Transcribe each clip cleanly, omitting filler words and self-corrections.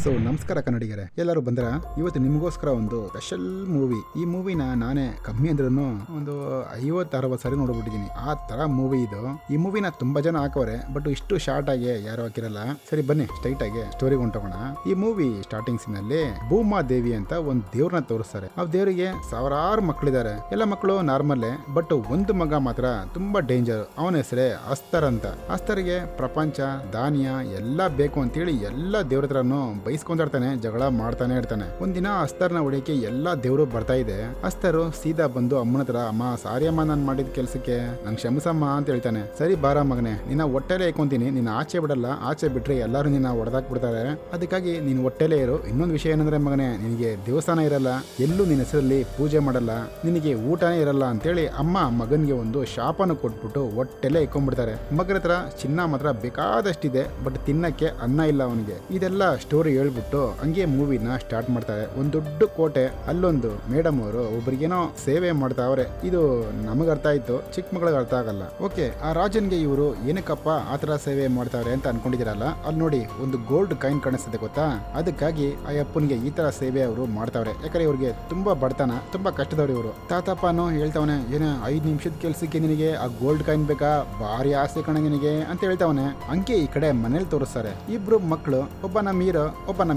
So ನಮಸ್ಕಾರ ಕನ್ನಡಿಗರೇ, ಎಲ್ಲರೂ ಬಂದ್ರ. ಇವತ್ತು ನಿಮಗೋಸ್ಕರ ಒಂದು ಸ್ಪೆಷಲ್ ಮೂವಿ. ಈ ಮೂವಿನ ನಾನೇ ಕಮ್ಮಿ ಅಂದ್ರೂ ಒಂದು 50-60 ಸಾರಿ ನೋಡ್ಬಿಟ್ಟಿದ್ದೀನಿ. ಆ ತರ ಮೂವಿ ಇದು. ಈ ಮೂವಿನ ತುಂಬಾ ಜನ ಹಾಕವ್ರೆ, ಬಟ್ ಇಷ್ಟು ಶಾರ್ಟ್ ಆಗಿ ಯಾರು ಹಾಕಿರಲ್ಲ. ಸರಿ ಬನ್ನಿ ಸ್ಟ್ರೈಟ್ ಆಗಿ ಸ್ಟೋರಿಗೆ ಹೊಂಟೋಗೋಣ. ಈ ಮೂವಿ ಸ್ಟಾರ್ಟಿಂಗ್ ಸೀನ್ ಅಲ್ಲಿ ಭೂಮಾ ದೇವಿ ಅಂತ ಒಂದು ದೇವ್ರನ್ನ ತೋರಿಸ್ತಾರೆ. ಆ ದೇವರಿಗೆ ಸಾವಿರಾರು ಮಕ್ಕಳಿದ್ದಾರೆ. ಎಲ್ಲ ಮಕ್ಕಳು ನಾರ್ಮಲ್ಲೇ, ಬಟ್ ಒಂದು ಮಗ ಮಾತ್ರ ತುಂಬಾ ಡೇಂಜರ್. ಅವನ ಹೆಸರೇ ಅಸ್ತರ್ ಅಂತ. ಅಸ್ತರ್ಗೆ ಪ್ರಪಂಚ ಧಾನ್ಯ ಎಲ್ಲ ಬೇಕು ಅಂತೇಳಿ ಎಲ್ಲ ದೇವ್ರ ಹತ್ರನು ಬೈಸ್ಕೊಂಡಿರ್ತಾನೆ, ಜಗಳ ಮಾಡ್ತಾನೆ ಇರ್ತಾನೆ. ಒಂದಿನ ಅಸ್ತರ್ನ ಹೊಡಿಯಕ್ಕೆ ಎಲ್ಲಾ ದೇವ್ರು ಬರ್ತಾ ಇದೆ. ಅಸ್ತರು ಸೀದಾ ಬಂದು ಅಮ್ಮನ ಹತ್ರ, ಅಮ್ಮ ಸಾರಿ ಅಮ್ಮ, ನಾನು ಮಾಡಿದ ಕೆಲ್ಸಕ್ಕೆ ನಂಗೆ ಕ್ಷಮಿಸಮ್ಮ ಅಂತ ಹೇಳ್ತಾನೆ. ಸರಿ ಬಾರ ಮಗನೆ, ನಿನ್ನ ಹೊಟ್ಟೆಲೆ ಇಕ್ಕೊಂತೀನಿ, ನಿನ್ನ ಆಚೆ ಬಿಡಲ್ಲ. ಆಚೆ ಬಿಟ್ರೆ ಎಲ್ಲರೂ ನಿನ್ನ ಹೊಡೆದಾಕ್ ಬಿಡ್ತಾರೆ, ಅದಕ್ಕಾಗಿ ನೀನು ಹೊಟ್ಟೆಲೆ ಇರು. ಇನ್ನೊಂದು ವಿಷಯ ಏನಂದ್ರೆ ಮಗನೆ, ನಿನಗೆ ದೇವಸ್ಥಾನ ಇರಲ್ಲ, ಎಲ್ಲೂ ನಿನ್ನ ಹೆಸರಲ್ಲಿ ಪೂಜೆ ಮಾಡಲ್ಲ, ನಿನಗೆ ಊಟನೇ ಇರಲ್ಲ ಅಂತೇಳಿ ಅಮ್ಮ ಮಗನ್ಗೆ ಒಂದು ಶಾಪನ ಕೊಟ್ಬಿಟ್ಟು ಹೊಟ್ಟೆಲೆ ಇಕ್ಕೊಂಡ್ಬಿಡ್ತಾರೆ. ಮಗನ ಹತ್ರ ಚಿನ್ನ ಮಾತ್ರ ಬೇಕಾದಷ್ಟಿದೆ, ಬಟ್ ತಿನ್ನಕ್ಕೆ ಅನ್ನ ಇಲ್ಲ ಅವನಿಗೆ. ಇದೆಲ್ಲ ಸ್ಟೋರಿ ಹೇಳ್ಬಿಟ್ಟು ಹಂಗೆ ಮೂವಿನ ಸ್ಟಾರ್ಟ್ ಮಾಡ್ತಾರೆ. ಒಂದು ದೊಡ್ಡ ಕೋಟೆ, ಅಲ್ಲೊಂದು ಮೇಡಮ್ ಅವರು ಒಬ್ರಿಗೇನೋ ಸೇವೆ ಮಾಡ್ತಾವ್ರೆ. ಇದು ನಮಗ್ ಅರ್ಥ ಆಯ್ತು, ಚಿಕ್ಕ ಮಗಳಿಗೆ ಅರ್ಥ ಆಗಲ್ಲ. ಓಕೆ, ಆ ರಾಜನ್ಗೆ ಇವರು ಏನಕ್ಕಪ್ಪ ಆತರ ಸೇವೆ ಮಾಡ್ತಾವ್ರೆ ಅಂತ ಅನ್ಕೊಂಡಿದಿರಲ್ಲ. ಅಲ್ಲಿ ನೋಡಿ ಒಂದು ಗೋಲ್ಡ್ ಕಾಯಿನ್ ಕಾಣಿಸ್ತದೆ ಗೊತ್ತಾ, ಅದಕ್ಕಾಗಿ ಆ ಅಪ್ಪನಿಗೆ ಈ ತರ ಸೇವೆ ಅವರು ಮಾಡ್ತಾವ್ರೆ. ಯಾಕಂದ್ರೆ ಇವ್ರಿಗೆ ತುಂಬಾ ಬಡತನ, ತುಂಬಾ ಕಷ್ಟದವ್ರು ಇವರು. ತಾತಪ್ಪನೋ ಹೇಳ್ತಾವನೆ, ಏನ 5 ನಿಮಿಷದ ಕೆಲ್ಸಕ್ಕೆ ನಿನಗೆ ಆ ಗೋಲ್ಡ್ ಕಾಯಿನ್ ಬೇಕಾ, ಭಾರಿ ಆಸೆ ಕಣ ನಿನಗೆ ಅಂತ ಹೇಳ್ತಾವನೆ. ಹಂಗೆ ಈ ಕಡೆ ಮನೇಲಿ ತೋರಿಸ್ತಾರೆ. ಇಬ್ರು ಮಕ್ಕಳು, ಒಬ್ಬ ನಮ್ಮ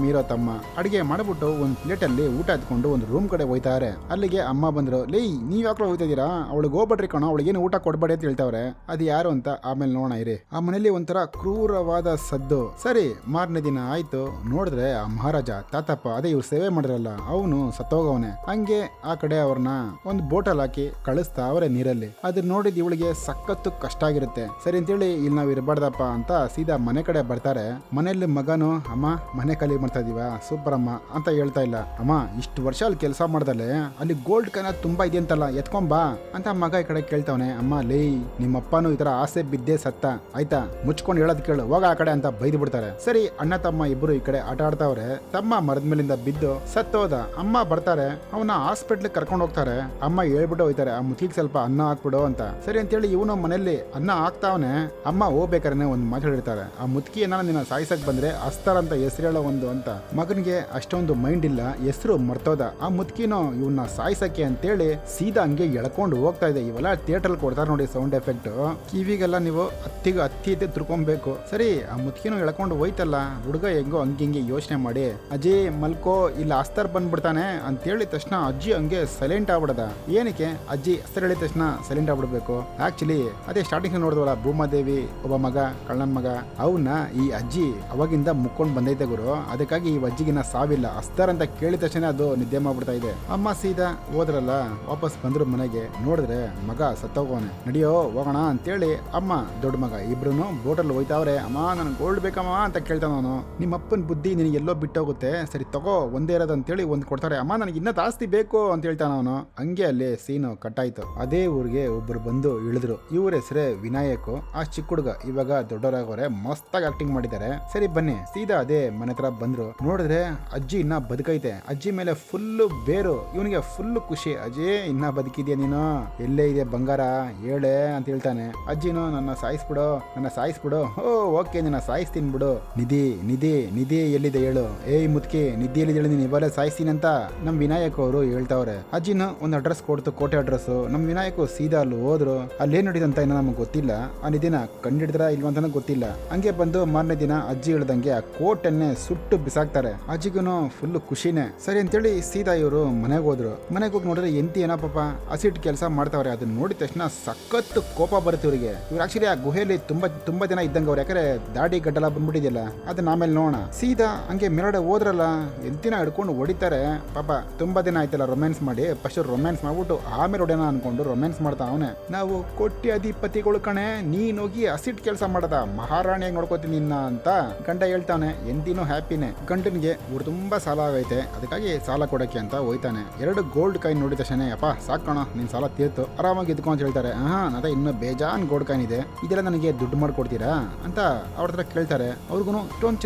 ಹೀರೋ ತಮ್ಮ ಅಡಿಗೆ ಮಾಡ್ಬಿಟ್ಟು ಒಂದು ಪ್ಲೇಟ್ ಅಲ್ಲಿ ಊಟ ಎತ್ಕೊಂಡು ಒಂದು ರೂಮ್ ಕಡೆ ಹೋಯ್ತಾರೆ. ಅಲ್ಲಿಗೆ ಅಮ್ಮ ಬಂದ್ರು. ಲೇ, ನೀವ್ ಯಾಕೆ ಹೋಗ್ತಾ ಇದೀರಾ, ಅವಳಿಗೆ ಹೋಗ್ಬೇಡ್ರಿ ಕಣೋ, ಅವಳಿಗೇನು ಊಟ ಕೊಡ್ಬೇಡಿ ಅಂತ ಹೇಳ್ತಾವ್ರೆ. ಅದು ಯಾರು ಅಂತ ಆಮೇಲೆ ನೋಡೋಣ ಇರಿ. ಆ ಮನೇಲಿ ಒಂಥರ ಕ್ರೂರವಾದ ಸದ್ದು. ಸರಿ, ಮಾರನೇ ದಿನ ಆಯ್ತು. ನೋಡಿದ್ರೆ ಆ ಮಹಾರಾಜ ತಾತಪ್ಪ, ಅದೇ ಇವ್ರು ಸೇವೆ ಮಾಡಿರಲ್ಲ, ಅವನು ಸತ್ತೋಗವನೆ. ಹಂಗೆ ಆ ಕಡೆ ಅವ್ರನ್ನ ಒಂದು ಬೋಟಲ್ ಹಾಕಿ ಕಳಿಸ್ತಾ ಅವರೇ ನೀರಲ್ಲಿ. ಅದನ್ನ ನೋಡಿದ್ ಇವಳಿಗೆ ಸಖತ್ತು ಕಷ್ಟ ಆಗಿರುತ್ತೆ. ಸರಿ ಅಂತೇಳಿ ಇಲ್ಲಿ ನಾವ್ ಇರಬಾರ್ದಪ್ಪ ಅಂತ ಸೀದಾ ಮನೆ ಕಡೆ ಬರ್ತಾರೆ. ಮನೆಯಲ್ಲಿ ಮಗನು, ಅಮ್ಮ ಮನೆ ಖಾಲಿ ಮಾಡ್ತಾ ಇದೀವ, ಸೂಪರ್ ಅಮ್ಮ ಅಂತ ಹೇಳ್ತಾ ಇಲ್ಲ. ಅಮ್ಮ, ಇಷ್ಟು ವರ್ಷ ಅಲ್ಲಿ ಕೆಲಸ ಮಾಡ್ದಲೆ ಅಲ್ಲಿ ಗೋಲ್ಡ್ ಕಾಯಿನ್ ತುಂಬಾ ಇದೆಯಂತಲ್ಲ, ಎತ್ಕೊಂಬಾ ಅಂತ ಮಗ ಈ ಕಡೆ ಕೇಳ್ತಾವನೆ. ಅಮ್ಮ, ಲೇ, ನಿಮ್ಮಪ್ಪನು ಈ ತರ ಆಸೆ ಬಿದ್ದೆ ಸತ್ತ, ಆಯ್ತಾ, ಮುಚ್ಕೊಂಡು ಹೇಳೋದ್ ಕೇಳು, ಹೋಗ ಆ ಕಡೆ ಅಂತ ಬೈದು ಬಿಡ್ತಾರೆ. ಸರಿ, ಅಣ್ಣ ತಮ್ಮ ಇಬ್ರು ಈ ಕಡೆ ಆಟ ಆಡ್ತಾವ್ರೆ. ತಮ್ಮ ಮರದ ಮೇಲಿಂದ ಬಿದ್ದು ಸತ್ತೋದ. ಅಮ್ಮ ಬರ್ತಾರೆ, ಅವನ ಹಾಸ್ಪಿಟ್ಲ್ ಕರ್ಕೊಂಡು ಹೋಗ್ತಾರೆ. ಅಮ್ಮ ಹೇಳ್ಬಿಟ್ಟು ಹೋಯ್ತಾರೆ, ಆ ಮುತ್ತಿಗೆ ಸ್ವಲ್ಪ ಅನ್ನ ಹಾಕ್ಬಿಡು ಅಂತ. ಸರಿ ಅಂತೇಳಿ ಇವನು ಮನೆಯಲ್ಲಿ ಅನ್ನ ಹಾಕ್ತಾವನೆ. ಅಮ್ಮ ಹೋಗ್ಬೇಕಾರೆ ಒಂದ್ ಮಾತು ಹೇಳಿರ್ತಾರೆ, ಆ ಮುತ್ಕಿ ಏನಾರ ನಿನ್ನ ಸಾಯಿಸಕ್ ಬಂದ್ರೆ ಅಸ್ತರ್ ಅಂತ ಹೆಸರು ಹೇಳೋ ಒಂದು ಅಂತ. ಮಗನಿಗೆ ಅಷ್ಟೊಂದು ಮೈಂಡ್ ಇಲ್ಲ, ಹೆಸರು ಮರ್ತೋದ. ಆ ಮುತ್ಕಿನೋ ಇವನ್ನ ಸಾಯಿಸಕ್ಕೆ ಅಂತೇಳಿ ಸೀದಾ ಹಂಗೆ ಎಳ್ಕೊಂಡು ಹೋಗ್ತಾ ಇದೆ. ಇವೆಲ್ಲ ಥಿಯೇಟರ್ ಕೊಡ್ತಾರೆ ನೋಡಿ ಸೌಂಡ್ ಎಫೆಕ್ಟ್, ಕಿವಿಗೆಲ್ಲ ನೀವು ಹತ್ತಿ ತಿರ್ಕೊಬೇಕು. ಸರಿ, ಆ ಮುತ್ಕಿನೋ ಎಳ್ಕೊಂಡು ಹೋಯ್ತಲ್ಲ, ಹುಡುಗ ಹೆಂಗೋ ಹಂಗೆ ಯೋಚನೆ ಮಾಡಿ, ಅಜ್ಜಿ ಮಲ್ಕೋ, ಇಲ್ಲ ಅಸ್ತರ್ ಬಂದ್ಬಿಡ್ತಾನೆ ಅಂತ ಹೇಳಿದ ತಕ್ಷಣ ಅಜ್ಜಿ ಹಂಗೆ ಸೈಲೆಂಟ್ ಆಗ್ಬಿಡದ. ಏನಕ್ಕೆ ಅಜ್ಜಿ ಅಸ್ತರ್ ಹೇಳಿದ ತಕ್ಷಣ ಸೈಲೆಂಟ್ ಆಗ್ಬಿಡ್ಬೇಕು? ಆಕ್ಚುಲಿ ಅದೇ ಸ್ಟಾರ್ಟಿಂಗ್ ನೋಡಿದ್ವಲ್ಲ, ಭೂಮಾದೇವಿ ಒಬ್ಬ ಮಗ, ಕಳ್ಳನ್ ಮಗ, ಅವನ್ನ ಈ ಅಜ್ಜಿ ಅವಾಗಿಂದ ಮುಕ್ಕೊಂಡು ಬಂದೈತೆ ಗುರು. ಅದಕ್ಕಾಗಿ ಈ ಅಜ್ಜಿಗಿನ ಸಾವಿಲ್ಲ. ಅಸ್ತರ್ ಅಂತ ಕೇಳಿದ ತಕ್ಷಣ ಅದು ನಿದ್ದೆ ಮಾಡ್ಬಿಡ್ತಾ ಇದೆ. ಅಮ್ಮ ಸೀದಾ ಹೋದ್ರಲ್ಲ, ವಾಪಸ್ ಬಂದ್ರು ಮನೆಗೆ. ನೋಡಿದ್ರೆ ಮಗ ಸತ್ತೋಗೋನೆ. ನಡಿಯೋ ಹೋಗೋಣ ಅಂತೇಳಿ ಅಮ್ಮ ದೊಡ್ಡ ಮಗ ಇಬ್ರು ಬೋಟಲ್ಲಿ ಹೋಯ್ತಾವ್ರೆ. ಅಮ್ಮ, ನನ್ ಗೋಲ್ಡ್ ಬೇಕಮ್ಮ ಅಂತ ಕೇಳ್ತಾನು. ನಿಮ್ಮ ಅಪ್ಪನ ಬುದ್ಧಿ ನಿನಗೆ ಎಲ್ಲೋ ಬಿಟ್ಟೋಗುತ್ತೆ, ಸರಿ ತಗೋ, ಒಂದೇ ಇರೋದು ಅಂತೇಳಿ ಒಂದು ಕೊಡ್ತಾರೆ. ಅಮ್ಮ, ನನಗೆ ಇನ್ನ ಜಾಸ್ತಿ ಬೇಕು ಅಂತ ಹೇಳ್ತಾನ ಅವನು. ಹಂಗೆ ಅಲ್ಲಿ ಸೀನು ಕಟ್ಟಾಯ್ತು. ಅದೇ ಊರಿಗೆ ಒಬ್ರು ಬಂದು ಇಳಿದ್ರು. ಇವ್ರ ಹೆಸರೇ ವಿನಾಯಕ್. ಆ ಚಿಕ್ಕ ಹುಡುಗ ಇವಾಗ ದೊಡ್ಡವರಾಗೋರೆ, ಮಸ್ತಾಗಿ ಆಕ್ಟಿಂಗ್ ಮಾಡಿದ್ದಾರೆ. ಸರಿ ಬನ್ನಿ, ಸೀದಾ ಅದೇ ಮನೆ ಹತ್ರ ಬಂದ್ರು. ನೋಡಿದ್ರೆ ಅಜ್ಜಿ ಇನ್ನ ಬದುಕೈತೆ. ಅಜ್ಜಿ ಮೇಲೆ ಫುಲ್ಲು ಬೇರು. ಇವನಿಗೆ ಫುಲ್ ಖುಷಿ. ಅಜ್ಜಿ, ಇನ್ನ ಬದುಕಿದ್ಯಾ ನೀನು, ಎಲ್ಲೇ ಇದೆ ಬಂಗಾರ ಹೇಳೆ ಅಂತ ಹೇಳ್ತಾನೆ. ಅಜ್ಜಿನೂ, ನನ್ನ ಸಾಯಿಸ್ಬಿಡು. ಓಕೆ, ನಿನ್ನ ಸಾಯಿಸ್ತೀನಿ ಬಿಡು. ನಿಧಿ ಎಲ್ಲಿದೆ ಹೇಳು. ಏಯ್ ಮುತ್ಕಿ, ನಿಧಿ ಎಲ್ಲಿದೆ ಹೇಳು, ನೀನು ಇವಾಗಲೇ ಸಾಯಿಸ್ತೀನಿ ಅಂತ ನಮ್ ವಿನಾಯಕ್ ಅವರು ಹೇಳ್ತಾವ್ರೆ. ಅಜ್ಜಿನ ಒಂದು ಅಡ್ರೆಸ್ ಕೊಡ್ತು, ಕೋಟೆ ಅಡ್ರೆಸ್. ನಮ್ ವಿನಾಯಕ್ ಸೀದಾ ಅಲ್ಲಿ ಹೋದ್ರು. ಅಲ್ಲೇನ್ ನಡೀದಂತ ಏನೋ ನಮ್ಗೆ ಗೊತ್ತಿಲ್ಲ. ಆ ನಿಧಿನ ಕಂಡಿಡಿದ್ರ ಇಲ್ವಂತ ಗೊತ್ತಿಲ್ಲ. ಹಂಗೆ ಬಂದು ಮಾರನೇ ದಿನ ಅಜ್ಜಿ ಹೇಳ್ದಂಗೆ ಆ ಕೋಟನ್ನೇ ಸುಟ್ಟು ಬಿಸಾಕ್ತಾರೆ. ಅಜ್ಜಿಗೂ ಫುಲ್ ಖುಷಿನೇ. ಸರಿ ಅಂತೇಳಿ ಸೀದಾ ಇವರು ಮನೆಗೆ ಹೋದ್ರು. ಮನೆಗೆ ಹೋಗಿ ನೋಡಿದ್ರೆ ಎಂತಿ ಏನಪ್ಪ ಅಸಿಟ್ ಕೆಲಸ ಮಾಡ್ತಾವ್ರೆ. ಅದನ್ನ ನೋಡಿದ ತಕ್ಷಣ ಸಖತ್ ಕೋಪ ಬರುತ್ತೆ ಇವರಿಗೆ. ಇವ್ರು ಆಕ್ಚುಲಿ ಆ ಗುಹೆಯಲ್ಲಿ ತುಂಬಾ ದಿನ ಇದ್ದಂಗೆ ಅವ್ರು, ಯಾಕಂದ್ರೆ ದಾಡಿ ಗಡ್ಡೆಲ್ಲ ಬಂದ್ಬಿಟ್ಟಿದ್ಯಲ್ಲ. ಅದನ್ನ ಆಮೇಲೆ ನೋಡೋಣ. ಸೀದಾ ಹಂಗೆ ಮೆರಡೆ ಹೋದ್ರಲ್ಲ, ಎಂತಿನ ಹಿಡ್ಕೊಂಡು ಹೊಡಿತಾರೆ. ಪಾಪ ತುಂಬಾ ದಿನ ಆಯ್ತಲ್ಲ ರೊಮ್ಯಾನ್ಸ್ ಮಾಡಿ, ಫಸ್ಟ್ ರೊಮ್ಯಾನ್ಸ್ ಮಾಡ್ಬಿಟ್ಟು ಆಮೇಲೆ ಹೊಡೆಯೋಣ ಅನ್ಕೊಂಡು ರೊಮ್ಯಾನ್ಸ್ ಮಾಡ್ತಾ ಅವನೇ. ನಾವು ಕೋಟ್ಯಾಧಿಪತಿಗಳು ಕಣೆ, ನೀನ್ ಹೋಗಿ ಅಸಿಟ್ ಕೆಲಸ ಮಾಡದ, ಮಹಾರಾಣಿಯಾಗಿ ನೋಡ್ಕೋತೀನಿ ನಿನ್ನ ಅಂತ ಗಂಡ ಹೇಳ್ತಾನೆ. ಎಂದಿನೂ ಹ್ಯಾಪಿನೇ. ಗಂಡನಿಗೆ ಇವ್ರು ತುಂಬಾ ಸಾಲ ಆಗೈತೆ, ಅದಕ್ಕಾಗಿ ಸಾಲ ಕೊಡಕ್ಕೆ ಅಂತ ಹೋಯ್ತಾನೆ. 2 ಗೋಲ್ಡ್ ಕಾಯಿನ್ ನೋಡಿದ ತಕ್ಷಣ, ಅಪ್ಪ ಸಾಕಣ, ನಿನ್ ಸಾಲ ತೀರ್ತು, ಆರಾಮಾಗಿ ಇದ್ಕೊ ಅಂತ ಹೇಳ್ತಾರೆ. ಅದೇ ಇನ್ನೂ ಬೇಜಾನ್ ಗೋಲ್ಡ್ ಕಾಯಿನ್ ಇದೆ, ಇದೆಲ್ಲ ನನಗೆ ದುಡ್ಡು ಮಾಡ್ಕೊಡ್ತೀರಾ ಅಂತ ಅವ್ರ ಹತ್ರ ಕೇಳ್ತಾರೆ. ಅವ್ರಿಗೂ ಇಷ್ಟೊಂದು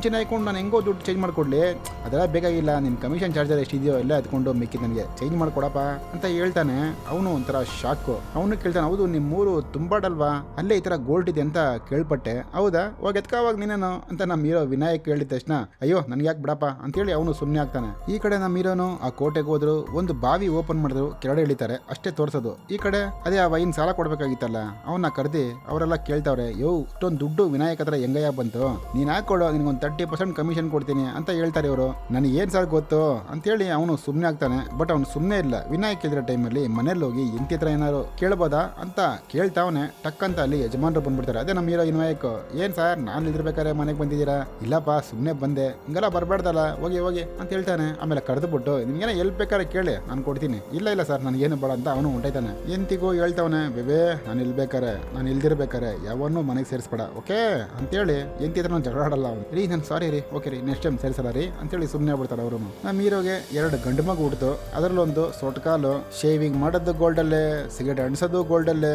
ಚಿನ್ನ ಹಾಕೊಂಡು ನಾನು ಹೆಂಗೋ ದುಡ್ಡು ಚೇಂಜ್ ಮಾಡ್ಕೊಡ್ಲಿ, ಅದೆಲ್ಲ ಬೇಕಾಗಿಲ್ಲ, ನಿನ್ ಕಮಿಷನ್ ಚಾರ್ಜರ್ ಎಷ್ಟಿದೆಯೋ ಎಲ್ಲ ಎತ್ಕೊಂಡು ಮಿಕ್ಕಿ ನನಗೆ ಚೇಂಜ್ ಮಾಡ್ಕೊಡಪ್ಪ ಅಂತ ಹೇಳ್ತಾನೆ. ಅವನು ಒಂಥರ ಶಾಕು. ಅವನು ಕೇಳ್ತಾನೆ, ಹೌದು ನಿಮ್ಮೂರು ತುಂಬಾಡಲ್ವಾ, ಅಲ್ಲೇ ಈ ತರ ಗೋಲ್ಡ್ ಇದೆ ಅಂತ ಕೇಳ್ಪಟ್ಟೆ, ಹೌದಾ, ಹೋಗಿ ಎತ್ಕಾವಾಗ ನೀನೇನು ಅಂತ ನಮ್ಮ ಹೀರೋ ವಿನಾಯಕ್ ಹೇಳಿದ ಹೇಳಿದ ತಕ್ಷಣ ಅಯ್ಯೋ ನನ್ಗೆ ಯಾಕೆ ಬಿಡಪ್ಪ ಅಂತೇಳಿ ಅವನು ಸುಮ್ಮನೆ ಆಗ್ತಾನೆ. ಈ ಕಡೆ ನಮ್ಮ ಹೀರೋನು ಆ ಕೋಟೆಗೆ ಹೋದ್ರು, ಒಂದು ಬಾವಿ ಓಪನ್ ಮಾಡಿದ್ರು, ಕೆಳಗಡೆ ಇಳಿತಾರೆ, ಅಷ್ಟೇ ತೋರ್ಸೋದು. ಈ ಕಡೆ ಅದೇ ಆ ವೈನ್ ಸಾಲ ಕೊಡ್ಬೇಕಾಗಿತ್ತಲ್ಲ, ಅವನ್ನ ಕರೆದಿ ಅವರೆಲ್ಲ ಕೇಳ್ತಾವ್ರೆ, ಯೋ ಇಷ್ಟೊಂದು ದುಡ್ಡು ವಿನಾಯಕ್ ಹತ್ರ ಹೆಂಗಯ್ಯ ಬಂತು, ನೀನ್ ಹಾಕೊಡು, ನಿನ್ಗೊಂದು 30% ಕಮಿಷನ್ ಕೊಡ್ತೀನಿ ಅಂತ ಹೇಳ್ತಾರೆ ಇವರು. ನನಗೆ ಏನ್ ಸರ್ ಗೊತ್ತು ಅಂತೇಳಿ ಅವನು ಸುಮ್ಮನೆ ಆಗ್ತಾನೆ. ಬಟ್ ಅವ್ನು ಸುಮ್ಮನೆ ಇಲ್ಲ. ವಿನಾಯಕ್ ಕೇಳಿರೋ ಟೈಮಲ್ಲಿ ಮನೇಲಿ ಹೋಗಿ ಎಂತಿ ಹತ್ರ ಏನಾರು ಕೇಳ್ಬೋದಾ ಅಂತ ಕೇಳ್ತಾವನೆ. ಟಕ್ ಅಂತ ಅಲ್ಲಿ ಯಜಮಾನ್ರು ಬಂದ್ಬಿಡ್ತಾರೆ. ಅದೇ ನಮ್ಮ ಹೀರೋ ವಿನಾಯಕ್, ಏನ್ ಸರ್ ನಾನು ಇಲ್ದಿರ್ಬೇಕಾರೆ ಮನೆಗೆ ಬಂದಿದ್ದೀರಾ? ಇಲ್ಲಪ್ಪ ಸುಮ್ಮನೆ ಬಂದೆ, ಹಿಂಗೆಲ್ಲ ಬರಬೇಡ್ದಲ್ಲ, ಹೋಗಿ ಹೋಗಿ ಅಂತ ಹೇಳ್ತಾನೆ. ಆಮೇಲೆ ಕರೆದುಬಿಟ್ಟು ನಿಮ್ಗೇನ ಎಲ್ಪ್ ಬೇಕಾದ್ರೆ ಕೇಳಿ ನಾನು ಕೊಡ್ತೀನಿ. ಇಲ್ಲ ಇಲ್ಲ ಸರ್ ನನಗೇನು ಬೇಡ ಅಂತ ಅವನು ಹೊಂಟೈತಾನೆ. ಎಂತಿಗೂ ಹೇಳ್ತಾವನೆ, ಬೇಬೇ ನಾನು ನಾನು ಇಲ್ದಿರ್ಬೇಕಾರೆ ಯಾವನ್ನೂ ಮನೆಗೆ ಸೇರಿಸ್ಬೇಡ ಓಕೆ ಅಂತೇಳಿ ಎಂತಿ ಹತ್ರ ಜಗಳ ಆಡಲ್ಲ ಅವನು. ರೀ ನಾನು ಸಾರಿ ರೀ, ಓಕೆ ರೀ ನೆಕ್ಸ್ಟ್ ಟೈಮ್ ಸೇರಿಸಲ್ಲ ರೀ ಅಂತೇಳಿ ಸುಮ್ಮನೆ ಆಗ್ಬಿಡ್ತಾರೆ ಅವರು. ನಮ್ಮ ಹೀರೋಗೆ 2 ಗಂಡು ಮಗು ಹುಡ್ತು. ಅದರಲ್ಲೊಂದು ಸೊಟ್ಕಾಲು, ಶೇವಿಂಗ್ ಮಾಡೋದು ಗೋಲ್ಡಲ್ಲೇ, ಸಿಗರೇಟ್ ಅಣಿಸೋದು ಗೋಲ್ಡಲ್ಲೇ,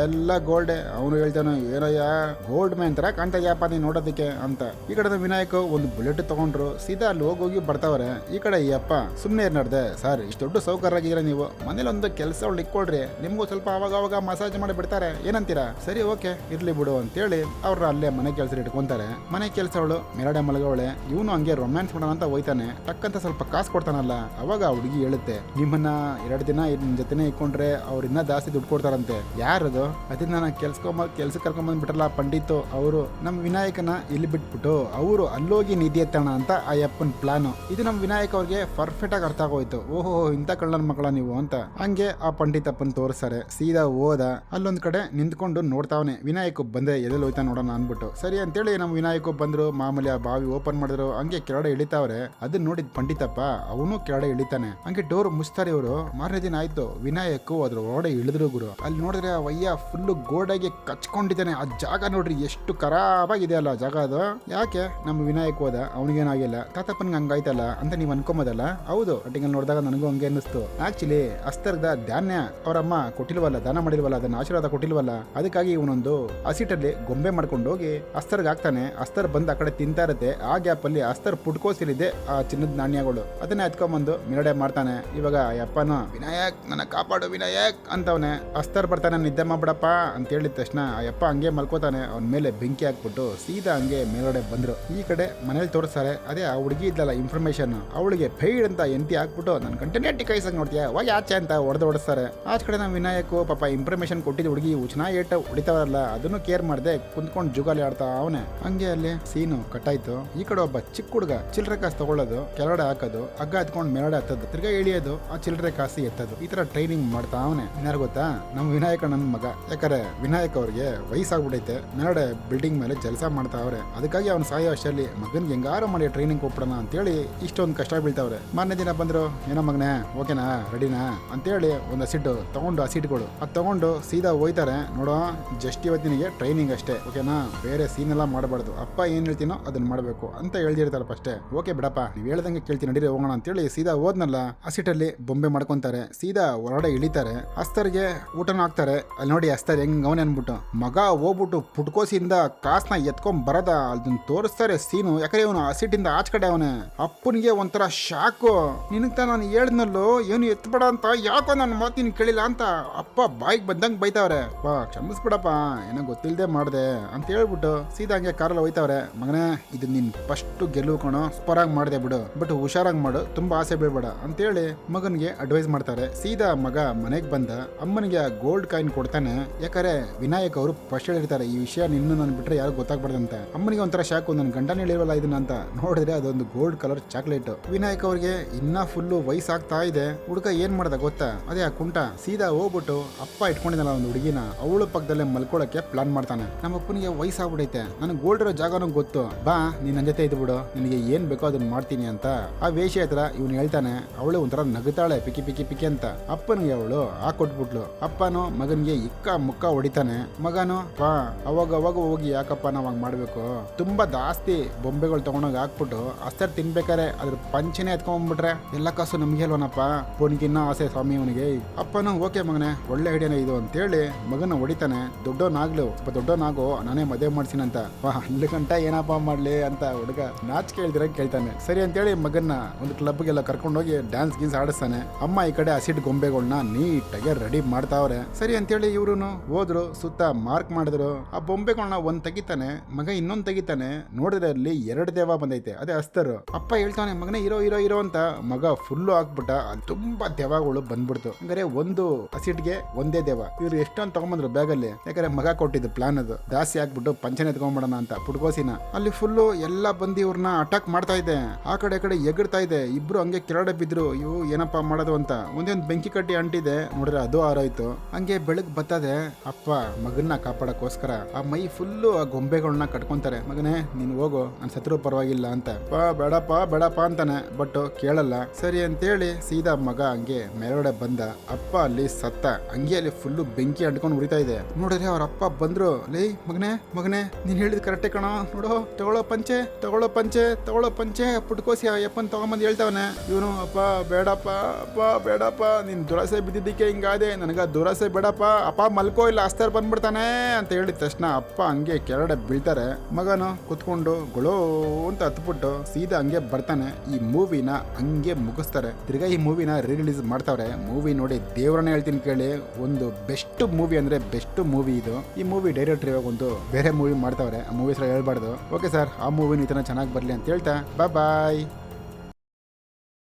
ಎಲ್ಲ ಗೋಲ್ಡೆ. ಅವನು ಹೇಳ್ತಾನೆ, ಏನಯ್ಯ ಗೋಲ್ಡ್ ಮ್ಯಾನ್ ತರ ಕಾಣ್ತಾ ಇದೆಯಪ್ಪ ನೀನು ನೋಡೋದಕ್ಕೆ ಅಂತ. ಈ ಕಡೆ ವಿನಾಯಕ್ ಒಂದು ಬುಲೆಟ್ ತಗೊಂಡ್ರು, ಸೀದಾ ಅಲ್ಲಿ ಹೋಗಿ ಬರ್ತಾವ್ರೆ. ಈ ಕಡೆ ಈ ಅಪ್ಪ ಸುಮ್ಮನೆ ಏನ್ ನಡ್ದೆ ಸರ್, ಇಷ್ಟು ದೊಡ್ಡ ಸೌಕರ್ಯಾಗಿದ್ರೆ ನೀವು ಮನೇಲಿ ಒಂದು ಕೆಲಸ ಇಟ್ಕೊಳ್ರಿ, ನಿಮ್ಗೂ ಸ್ವಲ್ಪ ಅವಾಗ ಮಸಾಜ್ ಮಾಡಿ ಬಿಡ್ತಾರೆ, ಏನಂತೀರಾ? ಸರಿ ಓಕೆ ಇರ್ಲಿ ಬಿಡು ಅಂತೇಳಿ ಅವ್ರ ಅಲ್ಲೇ ಮನೆ ಕೆಲಸ ಇಟ್ಕೊಂತಾರೆ. ಮನೆ ಕೆಲಸವಳು ಮೇಲ್ಗಡೆ ಮಲಗವಳೆ. ಇವನು ಹಂಗೆ ರೊಮ್ಯಾನ್ಸ್ ಮಾಡೋಣ ಅಂತ ಹೋಯ್ತಾನೆ. ಟಕ್ಕಂತ ಸ್ವಲ್ಪ ಕಾಸು ಕೊಡ್ತಾನಲ್ಲ, ಅವಾಗ ಹುಡುಗಿ ಹೇಳುತ್ತೆ, ನಿಮ್ಮನ್ನ 2 ದಿನ ನಿಮ್ ಜೊತೆನೆ ಇಟ್ಕೊಂಡ್ರೆ ಅವ್ರು ಇನ್ನೂ ಜಾಸ್ತಿ ದುಡ್ಡು ಕೊಡ್ತಾರಂತೆ. ಯಾರದು? ಅದನ್ನ ನಾನು ಕೆಲ್ಸಕ್ಕೆ ಕರ್ಕೊಂಡ್ಬಂದ್ ಬಿಟ್ರಲ್ಲ ಪಂಡಿತು ಅವರು, ನಮ್ಮ ವಿನಾಯಕನ ಇಲ್ಲಿ ಬಿಟ್ಬಿಟ್ಟು ಅವರು ಅಲ್ಲೋಗಿ ನಿಧಿ ಎತ್ತೋಣ ಅಂತ ಆ ಅಪ್ಪನ ಪ್ಲಾನು. ಇದು ನಮ್ಮ ವಿನಾಯಕ್ ಅವ್ರಿಗೆ ಪರ್ಫೆಕ್ಟ್ ಆಗಿ ಅರ್ಥ ಆಗೋಯ್ತು. ಓಹೋ ಇಂಥ ಕಳ್ಳನ ಮಕ್ಕಳ ನೀವು ಅಂತ. ಹಂಗೆ ಆ ಪಂಡಿತಪ್ಪನ್ ತೋರಿಸ್ತಾರೆ. ಸೀದಾ ಹೋದ, ಅಲ್ಲೊಂದ್ ಕಡೆ ನಿಂತ್ಕೊಂಡು ನೋಡ್ತಾವನೆ. ವಿನಾಯಕ್ ಬಂದ್ರೆ ಎಲ್ಲಿ ಹೋಯ್ತಾ ನೋಡೋಣ ಅನ್ಬಿಟ್ಟು. ಸರಿ ಅಂತೇಳಿ ನಮ್ಮ ವಿನಾಯಕ್ ಬಂದ್ರು. ಮಾಮೂಲಿ ಆ ಬಾವಿ ಓಪನ್ ಮಾಡಿದ್ರು. ಹಂಗೆ ಕೆಳಗಡೆ ಇಳಿತಾವ್ರೆ. ಅದನ್ನ ನೋಡಿದ್ ಪಂಡಿತಪ್ಪ ಅವನು ಕೆಳಗಡೆ ಇಳಿತಾನೆ. ಹಂಗೆ ಡೋರ್ ಮುಚ್ತಾರೆ ಇವರು. ಮಾರನೇ ದಿನ ಆಯ್ತು, ವಿನಾಯಕ್ ಅದ್ರ ಒಳಗಡೆ ಇಳಿದ್ರು ಗುರು. ಅಲ್ಲಿ ನೋಡಿದ್ರೆ ಆ ವಯ್ಯ ಫುಲ್ಲು ಗೋಡಾಗಿ ಕಚ್ಕೊಂಡಿದ್ದಾನೆ. ಆ ಜಾಗ ನೋಡ್ರಿ ಎಷ್ಟು ಖರಾಬಾಗಿದೆ ಅಲ್ಲ ಜಾಗ ಅದು. ಯಾಕೆ ನಮ್ಮ ವಿನಾಯಕ್ ಹೋದ, ಅವನಿಗೇನಾಗಿಲ್ಲ, ತಾತಪ್ಪನ್ಗೆ ಹಂಗಾಯ್ತಲ್ಲ ಅಂತ ನೀವ್ ಅನ್ಕೊಂಬೋದಲ್ಲ. ಹೌದು, ಅಟ್ಟಿಂಗಲ್ಲಿ ನೋಡಿದಾಗ ನನಗೂ ಹಂಗೆ ಅನ್ನಿಸ್ತು. ಆಕ್ಚುಲಿ ಅಸ್ತರ್ದ ಧಾನ್ಯ ಅವರಮ್ಮ ಕೊಟ್ಟಿಲ್ವಲ್ಲ, ದಾನ ಮಾಡಿಲ್ವಲ್ಲ, ಅದನ್ನ ಆಶೀರ್ವಾದ ಕೊಟ್ಟಿಲ್ವಲ್ಲ, ಅದಕ್ಕಾಗಿ ಇವನೊಂದು ಹಸಿಟಲ್ಲಿ ಗೊಂಬೆ ಮಾಡ್ಕೊಂಡು ಹೋಗಿ ಅಸ್ತರ್ಗೆ ಹಾಕ್ತಾನೆ. ಅಸ್ತರ್ ಬಂದು ಆ ಕಡೆ ತಿಂತಾ ಇರುತ್ತೆ. ಆ ಗ್ಯಾಪ್ ಅಲ್ಲಿ ಅಸ್ತರ್ ಪುಟ್ಕೋಸಿಲಿದೆ ಆ ಚಿನ್ನದ ನಾಣ್ಯಗಳು, ಅದನ್ನ ಎತ್ಕೊಂಡ್ಬಂದು ಮಿರಡೆ ಮಾಡ್ತಾನೆ. ಇವಾಗ ಅಪ್ಪನು ವಿನಾಯಕ್ ನನ್ನ ಕಾಪಾಡು ವಿನಾಯಕ್ ಅಂತವನೆ. ಅಸ್ತರ್ ಬರ್ತಾನೆ, ನಿದ್ದೆ ಮಾಡ್ಬಿಡಪ್ಪ ಅಂತ ಹೇಳಿದ ತಕ್ಷಣ ಆ ಅಪ್ಪ ಹಂಗೆ ಮಲ್ಕೋತಾನೆ. ಅವನ ಮೇಲೆ ಬೆಂಕಿ ಹಾಕ್ಬಿಟ್ಟು ಸೀದಾ ಹಂಗೆ ಮೇಲ್ಗಡೆ ಬಂದ್ರು. ಈ ಕಡೆ ಮನೇಲಿ ತೋರಿಸ್ತಾರೆ. ಅದೇ ಆ ಹುಡುಗಿ ಇದ್ದಲ್ಲ ಇನ್ಫಾರ್ಮೇಶನ್, ಅವಳಿಗೆ ಫೈಡ್ ಅಂತ ಎಂತಿ ಹಾಕ್ಬಿಟ್ಟು ನನ್ನ ಕಂಟೆನೇ ಟಿಕಾಯಿಸಂಗ್ ನೋಡ್ತೀಯ ಹೋಗಿ ಆಚೆ ಅಂತ ಹೊಡೆದಿಸ್ತಾರೆ. ಆಚೆ ಕಡೆ ನಮ್ಮ ವಿನಾಯಕ್ ಪಾಪ ಇನ್ಫಾರ್ಮೇಶನ್ ಕೊಟ್ಟಿದ್ದು ಹುಡುಗಿ ಉಚ್ನಾ ಏಟ ಹೊಡಿತಾವಲ್ಲ, ಅದನ್ನು ಕೇರ್ ಮಾಡದೆ ಕುಂತ್ಕೊಂಡು ಜುಗಾಲಿ ಆಡ್ತಾ ಅವನೇ. ಹಂಗೆ ಅಲ್ಲಿ ಸೀನು ಕಟ್ಟಾಯ್ತು. ಈ ಕಡೆ ಒಬ್ಬ ಚಿಕ್ಕ ಹುಡುಗ ಚಿಲ್ಲರೆ ಕಾಸು ತಗೊಳ್ಳೋದು, ಕೆಳಗಡೆ ಹಾಕೋದು, ಹಗ್ಗ ಎತ್ಕೊಂಡು ಮೇಲ್ಗಡೆ ಹತ್ತೋದು, ತಿರ್ಗಾ ಇಳಿಯೋದು, ಆ ಚಿಲ್ಲರೆ ಕಾಸು ಎತ್ತೋದು, ಈ ತರ ಟ್ರೈನಿಂಗ್ ಮಾಡ್ತಾ ಅವನೇ. ಯಾರು ಗೊತ್ತಾ, ನಮ್ಮ ವಿನಾಯಕ ನನ್ನ ಮಗ. ಯಾಕಂದ್ರೆ ವಿನಾಯಕ್ ಅವ್ರಿಗೆ ವಯಸ್ಸಾಗ್ಬಿಟ್ಟೈತೆ, ಮೇಲ್ಗಡೆ ಬಿಲ್ಡಿಂಗ್ ಮೇಲೆ ಕೆಲಸ ಮಾಡ್ತಾ ಅವ್ರೆ. ಅದಕ್ಕಾಗಿ ಅವ್ನ ಸಾಯೋ ಅಷ್ಟಲ್ಲಿ ಮಗನ್ಗೆ ಹೆಂಗಾರು ಮಾಡಿ ಟ್ರೈನಿಂಗ್ ಕೊಟ್ಬಿಡೋಣ ಅಂತೇಳಿ ಇಷ್ಟೊಂದು ಕಷ್ಟ ಬೀಳ್ತಾವ್ರೆ. ಮಾರನೇ ದಿನ ಬಂದ್ರು, ಏನೋ ಮಗನೇ ಓಕೆನಾ ರೆಡಿನಾ ಅಂತೇಳಿ ಒಂದು ಹಸಿಟ್ಟು ತಗೊಂಡು ಹಸಿಟ್ಗಳು ಅದು ತಗೊಂಡು ಸೀದಾ ಹೋಯ್ತಾರೆ. ನೋಡೋ ಜಸ್ಟ್ ಇವತ್ತಿನಿಗೆ ಟ್ರೈನಿಂಗ್ ಅಷ್ಟೇ ಓಕೆನಾ, ಬೇರೆ ಸೀನ್ ಎಲ್ಲ ಮಾಡಬಾರ್ದು, ಅಪ್ಪ ಏನ್ ಹೇಳ್ತೀನೋ ಅದನ್ನ ಮಾಡಬೇಕು ಅಂತ ಹೇಳ್ದಿರ್ತಾರಪ್ಪ ಅಷ್ಟೇ. ಓಕೆ ಬಿಡಪ್ಪ ನೀವ್ ಹೇಳ್ದಂಗೆ ಕೇಳ್ತೀನಿ ನಡೀರಿ ಹೋಗೋಣ ಅಂತೇಳಿ ಸೀದಾ ಹೋದ್ನಲ್ಲ, ಹಸಿಟಲ್ಲಿ ಬೊಂಬೆ ಮಾಡ್ಕೊಂತಾರೆ. ಸೀದಾ ಹೊರಗಡೆ ಇಳಿತಾರೆ. ಅಸ್ತರ್ಗೆ ಊಟನ ಹಾಕ್ತಾರೆ. ಅಲ್ಲಿ ನೋಡಿ ಅಸ್ತರ್ ಹೆಂಗ್ ಅವನೇ ಅನ್ಬಿಟ್ಟು ಮಗ ಹೋಗ್ಬಿಟ್ಟು ಪುಟ್ಕೋಸಿಂದ ಕಾಸ್ನ ಎತ್ಕೊಂಡ್ ಬರದ ಅದನ್ನ ತೋರಿಸ್ತಾರೆ ಸೀನು. ಯಾಕಂದ್ರೆ ಇವನು ಹಸಿಟ್ಟಿಂದ ಆಚ ಕಡೆ ಅವನೇ. ಅಪ್ಪನಿಗೆ ಒಂಥರ ಶಾಕು. ನಿನಗ್ತ ನಾನು ಹೇಳ್ನಲ್ಲೋ ಏನು ಎತ್ಬೇಡ ಅಂತ, ಯಾಕೋ ನನ್ನ ಮಾತಿನ ಕೇಳಿಲ್ಲ ಅಂತ ಅಪ್ಪ ಬಾಯಿಗೆ ಬಂದಂಗೆ ಬೈತಾವ್ರೆ. ಬಾ ಕ್ಷಮಿಸ್ಬಿಡಪ್ಪ ಏನೋ ಗೊತ್ತಿಲ್ಲದೆ ಮಾಡಿದೆ ಅಂತ ಹೇಳ್ಬಿಟ್ಟು ಸೀದಾ ಹಂಗೆ ಕಾರಲ್ಲಿ ಹೋಯ್ತಾವ್ರೆ. ಮಗನೇ ಇದು ನಿನ್ ಫಸ್ಟ್ ಗೆಲುವು ಕಣೋ, ಸೂಪರಾಗಿ ಮಾಡಿದೆ ಬಿಡು, ಬಟ್ ಹುಷಾರಾಗಿ ಮಾಡು, ತುಂಬಾ ಆಸೆ ಬೀಳ್ಬೇಡ ಅಂತೇಳಿ ಮಗನ್ಗೆ ಅಡ್ವೈಸ್ ಮಾಡ್ತಾರೆ. ಸೀದಾ ಮಗ ಮನೆಗೆ ಬಂದ ಅಮ್ಮನಿಗೆ ಗೋಲ್ಡ್ ಕಾಯಿನ್ ಕೊಡ್ತಾನೆ. ಯಾಕಂದ್ರೆ ವಿನಾಯಕ್ ಅವರು ಫಸ್ಟ್ ಹೇಳಿರ್ತಾರೆ ಈ ವಿಷಯ ನಿನ್ನ ನಾನು ಬಿಟ್ರೆ ಯಾರು ಗೊತ್ತಾಗ್ಬಾರ್ದಂತೆ. ಅಮ್ಮನಿಗೆ ಒಂಥರ ಶಾಕು, ನನ್ನ ಗಂಡನ ಹೇಳಿರಲ್ಲ ಇದನ್ನ ಅಂತ. ನೋಡಿದ್ರೆ ಅದೊಂದು ಗೋಲ್ಡ್ ಕಲರ್ ಚಾಕ್ಲೇಟ್. ವಿನಾಯಕ್ ಅವ್ರಿಗೆ ಇನ್ನ ಫುಲ್ಲು ವಯಸ್ಸಾಗ್ತಾ ಇದೆ. ಹುಡುಗ ಏನ್ ಮಾಡ್ದ ಗೊತ್ತಾ, ಅದೇ ಆ ಕುಂಟ ಸೀದಾ ಹೋಗ್ಬಿಟ್ಟು ಅಪ್ಪ ಇಟ್ಕೊಂಡಿದ್ದಲ್ಲ ಒಂದು ಹುಡುಗಿನ, ಅವಳ ಪಕ್ಕದಲ್ಲೇ ಮಲ್ಕೊಳಕ್ಕೆ ಪ್ಲಾನ್ ಮಾಡ್ತಾನೆ. ನಮ್ಮ ಅಪ್ಪನಿಗೆ ವಯಸ್ಸಾಗ್ಬಿಡೈತೆ, ನನಗೆ ಗೋಲ್ಡ್ ಇರೋ ಜಾಗನೂ ಗೊತ್ತು, ಬಾ ನೀನ್ ನನ್ನ ಜೊತೆ ಇದ್ಬಿಡು, ನಿನಗೆ ಏನ್ ಬೇಕೋ ಅದನ್ನ ಮಾಡ್ತೀನಿ ಅಂತ ಆ ವೇಷ ಹತ್ರ ಇವನು ಹೇಳ್ತಾನೆ. ಅವಳು ಒಂಥರ ನಗುತ್ತಾಳೆ ಪಿಕ್ಕಿ ಪಿಕ್ಕಿ ಪಿಕ್ಕಿ ಅಂತ. ಅಪ್ಪನಿಗೆ ಅವಳು ಹಾಕೊಟ್ಬಿಟ್ಲು. ಅಪ್ಪನು ಮಗನ್ಗೆ ಇಕ್ಕ ಮುಕ್ಕ ಹೊಡಿತಾನೆ. ಮಗನು ಬಾ ಅವಾಗ ಹೋಗಿ ಯಾಕಪ್ಪ ನಾವ್ ಹಂಗ್ ಮಾಡ್ಬೇಕು, ತುಂಬಾ ಜಾಸ್ತಿ ಬೊಂಬೆಗಳು ತಗೊಂಡೋಗಿ ಹಾಕ್ಬಿಟ್ಟು ಅಸ್ತರ್ ತಿನ್ಬೇಕಾರೆ ಅದ್ರ ಪಂಚನೆ ಎತ್ಕೊಂಡ್ಬಿಟ್ರೆ ಎಲ್ಲ ಕಾಸು ನಮ್ಗೆ ಅಲ್ವನಪ್ಪ, ಪೋನಿಗಿನ್ನ ಆಸೆ ಸ್ವಾಮಿ ಅವನಿಗೆ. ಅಪ್ಪನು ಓಕೆ ಮಗನೇ ಒಳ್ಳೆ ಐಡಿಯಾನೇ ಇದು ಅಂತೇಳಿ ಮಗನ ಹೊಡಿತಾನೆ. ದೊಡ್ಡವನಾಗ್ಲು ದೊಡ್ಡವನಾಗೋ ನಾನೇ ಮದುವೆ ಮಾಡ್ತೀನಂತ. ವಾ ಅಲ್ಲಿ ಗಂಟ ಏನಪ್ಪ ಮಾಡ್ಲಿ ಅಂತ ಹುಡುಗ ನಾಚಿಕೆ ಹೇಳ್ದಿರ ಕೇಳ್ತಾನೆ. ಸರಿ ಅಂತೇಳಿ ಮಗನ್ನ ಒಂದು ಕ್ಲಬ್ಗೆಲ್ಲ ಕರ್ಕೊಂಡೋಗಿ ಡ್ಯಾನ್ಸ್ ಗೀನ್ಸ್ ಆಡಿಸ್ತಾನೆ. ಅಮ್ಮ ಈ ಕಡೆ ಹಸಿಟ್ ಗೊಂಬೆಗಳನ್ನ ನೀಟಾಗಿ ರೆಡಿ ಮಾಡ್ತಾವ್ರೆ. ಸರಿ ಅಂತೇಳಿ ಇವ್ರು ಹೋದ್ರು, ಸುತ್ತ ಮಾರ್ಕ್ ಮಾಡಿದ್ರು. ಆ ಬೊಂಬೆಗಳನ್ನ ಒಂದ್ ತೆಗಿತಾನೆ, ಮಗ ಇನ್ನೊಂದ್ ತೆಗಿತಾನೆ. ನೋಡಿದ್ರೆ ಅಲ್ಲಿ 2 ದೇವ ಬಂದೈತೆ, ಅದೇ ಅಸ್ತರು. ಅಪ್ಪ ಹೇಳ್ತಾನೆ ಮಗನೇ ಇರೋ ಇರೋ ಇರೋ ಅಂತ, ಮಗ ಫುಲ್ಲು ಹಾಕ್ಬಿಟ್ಟ. ಅಲ್ಲಿ ತುಂಬಾ ದೇವಗಳು ಬಂದ್ಬಿಡ್ತು. ಹಂಗಾರೆ ಒಂದು ಅಸಿಡ್ಗೆ ಒಂದೇ ದೇವ. ಇವ್ರು ಎಷ್ಟೊಂದು ತಗೊಂಬಂದ್ರು ಬ್ಯಾಗಲ್ಲಿ, ಯಾಕಂದ್ರೆ ಮಗ ಕೊಟ್ಟಿದ್ದು ಪ್ಲಾನ್ ಅದು. ದಾಸಿ ಹಾಕ್ಬಿಟ್ಟು ಪಂಚನೆ ತಗೊಂಡ್ಬಿಡೋಣ ಅಂತ ಪುಟ್ಕೋಸಿನ. ಅಲ್ಲಿ ಫುಲ್ಲು ಎಲ್ಲ ಬಂದು ಇವ್ರನ್ನ ಅಟ್ಯಾಕ್ ಮಾಡ್ತಾ ಇದೆ, ಆ ಕಡೆ ಎಗಡ್ತಾ ಇದೆ. ಇಬ್ರು ಹಂಗೆ ಕೆಳಗಡೆ ಬಿದ್ರು. ಇವು ಏನಪ್ಪಾ ಮಾಡೋದು ಅಂತ ಒಂದೊಂದು ಬೆಂಕಿ ಕಟ್ಟಿ ಅಂಟಿದೆ, ನೋಡ್ರೆ ಅದು ಆರೋಯ್ತು. ಹಂಗೆ ಬೆಳಗ್ ಬರ್ತದೆ. ಅಪ್ಪ ಮಗನ್ನ ಕಾಪಾಡಕ್ಕೋಸ್ಕರ ಆ ಮೈ ಫುಲ್ಲು ಆ ಗೊಂಬೆಗಳನ್ನ ಕಟ್ಕೊಂತಾರೆ. ಮಗನೇ ನೀನ್ ಹೋಗು, ನನ್ ಸತ್ರು ಪರವಾಗಿಲ್ಲ ಅಂತ. ಬೇಡಪ್ಪ ಅಂತಾನೆ, ಬಟ್ ಕೇಳಲ್ಲ. ಸರಿ ಅಂತೇಳಿ ಸೀದಾ ಮಗ ಹಂಗೆ ಮೇಲ್ಗಡೆ ಬಂದ. ಅಪ್ಪ ಅಲ್ಲಿ ಸತ್ತ. ಹಂಗೆ ಅಲ್ಲಿ ಫುಲ್ಲು ಬೆಂಕಿ ಅಂಟ್ಕೊಂಡು ಉರಿತಾ ಇದೆ. ನೋಡ್ರಿ ಅವ್ರ ಅಪ್ಪ ಬಂದ್ರು. ಲೇ ಮಗನೇ ನೀನ್ ಹೇಳಿದ್ ಕರೆಕ್ಟೇ ಕಣ, ನೋಡು ತಗೊಳ್ಳೋ ಪಂಚೆ ಪುಟ್ಕೋಸಿ ಅಪ್ಪನ್ ತಗೊಂಬಂದ್ ಹೇಳ್ತಾವನೆ. ಇವನು ಅಪ್ಪ ಬೇಡಪ್ಪ ನಿನ್ ದುರಾಸೆ ಬಿದ್ದಿದ್ದಕ್ಕೆ ಹಿಂಗಾದೆ, ನನಗ ದುರಾಸೆ ಬೇಡಪ್ಪ, ಅಪ್ಪ ಮಲ್ಕೋ ಇಲ್ಲ ಅಸ್ತರ್ ಬಂದ್ಬಿಡ್ತಾನೆ ಅಂತ ಹೇಳಿದ ತಕ್ಷಣ ಅಪ್ಪ ಹಂಗೆ ಕೆಳಗಡೆ ಬೀಳ್ತಾರೆ. ಮಗನು ಕುತ್ಕೊಂಡು ಗೊಳೋ ಅಂತ ಹತ್ಬಿಟ್ಟು ಸೀದಾ ಹಂಗೆ ಬರ್ತಾನೆ. ಈ ಮೂವಿನ ಹಂಗೆ ಮುಗಿಸ್ತಾರೆ. ತಿರ್ಗಾ ಈ ಮೂವಿನ ರಿಲೀಸ್ ಮಾಡ್ತಾವ್ರೆ. ಮೂವಿ ನೋಡಿ ದೇವ್ರನ್ನ ಹೇಳ್ತೀನಿ ಕೇಳಿ, ಒಂದು ಬೆಸ್ಟ್ ಮೂವಿ ಅಂದ್ರೆ ಬೆಸ್ಟ್ ಮೂವಿ ಇದು. ಈ ಮೂವಿ ಡೈರೆಕ್ಟರ್ ಇವಾಗ ಒಂದು ಬೇರೆ ಮೂವಿ ಮಾಡ್ತಾವ್ರೆ, ಆ ಮೂವಿ ಹೆಸರು ಹೇಳ್ಬಾರ್ದು. ಓಕೆ ಸರ್, ಆ ಮೂವಿನ ಈ ತರ ಚೆನ್ನಾಗಿ ಬರ್ಲಿ ಅಂತ ಹೇಳ್ತಾ ಬಾಯ್.